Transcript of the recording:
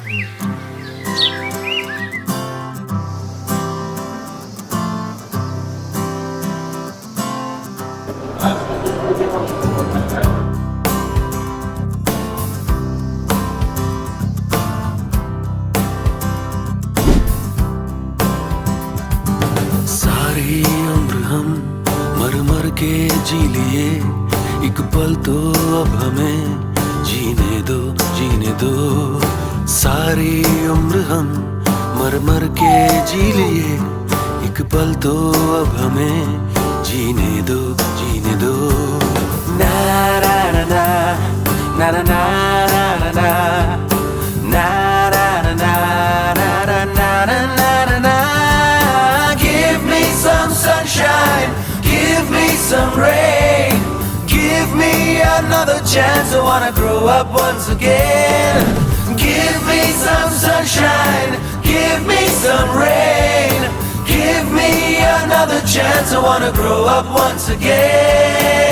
सारी उम्र हम मर मर के जी लिए, एक पल तो अब हमें जीने दो, जीने दो। सारी उम्र हम मर मर के जी लिए, एक पल तो अब हमें जीने दो, जीने दो। ना ना ना ना ना ना ना ना ना ना ना ना ना ना ना। Give me some sunshine, give me some rain, give me another chance. I wanna grow up once again. Give me some sunshine, give me some rain, give me another chance. I wanna grow up once again.